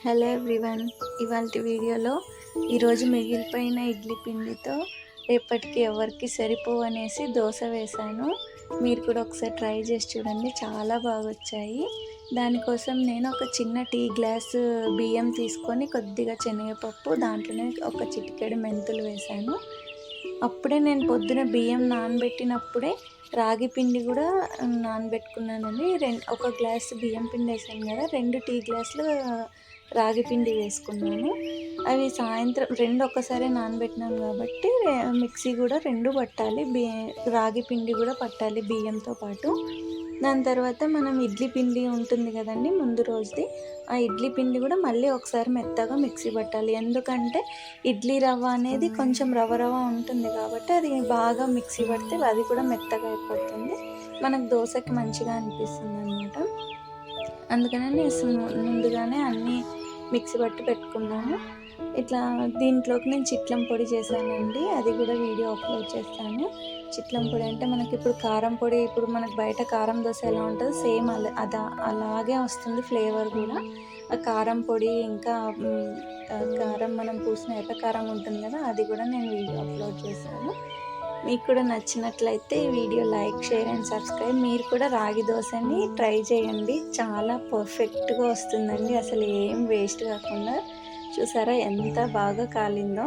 Hello everyone, ఇవాళ వీడియోలో ఈరోజు మిగిలిపోయిన ఇడ్లీ పిండితో రేపటికి ఎవరికి సరిపోవనేసి దోశ వేశాను. మీరు కూడా ఒకసారి ట్రై చేసి చూడండి, చాలా బాగా వచ్చాయి. దానికోసం నేను ఒక చిన్న టీ గ్లాసు బియ్యం తీసుకొని కొద్దిగా శనగపప్పు, దాంట్లోనే ఒక చిటికెడు మెంతులు వేశాను. అప్పుడే నేను పొద్దున బియ్యం నానబెట్టినప్పుడే రాగి పిండి కూడా నానబెట్టుకున్నానండి. ఒక గ్లాసు బియ్యం పిండి వేసాను కదా, 2 టీ గ్లాసులు రాగి పిండి వేసుకున్నాను. అవి సాయంత్రం 2 ఒక్కసారే నానబెట్టినాను కాబట్టి మిక్సీ కూడా 2 పట్టాలి. రాగి పిండి కూడా పట్టాలి బియ్యంతో పాటు. దాని తర్వాత మనం ఇడ్లీ పిండి ఉంటుంది కదండి ముందు రోజుది, ఆ ఇడ్లీ పిండి కూడా మళ్ళీ ఒకసారి మెత్తగా మిక్సీ పట్టాలి. ఎందుకంటే ఇడ్లీ రవ్వ అనేది కొంచెం రవ్వ రవ్వ ఉంటుంది కాబట్టి అది బాగా మిక్సీ పడితే అది కూడా మెత్తగా అయిపోతుంది, మనకు దోశకి మంచిగా అనిపిస్తుంది అన్నమాట. అందుకని ముందుగానే అన్నీ మిక్సీ పట్టి పెట్టుకున్నాను. ఇట్లా దీంట్లోకి నేను చిట్లం పొడి చేశానండి, అది కూడా వీడియో అప్లోడ్ చేస్తాను. చిట్లం పొడి అంటే మనకి ఇప్పుడు కారం పొడి, ఇప్పుడు మనకు బయట కారం దోశ ఎలా ఉంటుందో సేమ్ అలాగే వస్తుంది ఫ్లేవర్ కూడా. ఆ కారం పొడి ఇంకా కారం మనం పూసిన ఎర్రకారం ఉంటుంది కదా, అది కూడా నేను వీడియో అప్లోడ్ చేశాను. మీకు కూడా నచ్చినట్లయితే ఈ video like, share and subscribe. మీరు కూడా రాగి దోశని ట్రై చేయండి, చాలా పర్ఫెక్ట్గా వస్తుందండి, అసలు ఏం వేస్ట్ కాకుండా. చూసారా ఎంత బాగా కాలిందో,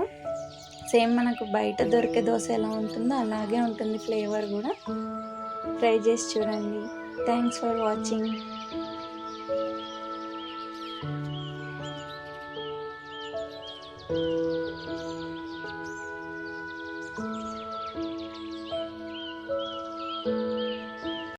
సేమ్ మనకు బయట దొరికే దోశ ఎలా ఉంటుందో అలాగే ఉంటుంది ఫ్లేవర్ కూడా. ట్రై చేసి చూడండి. Thanks for watching.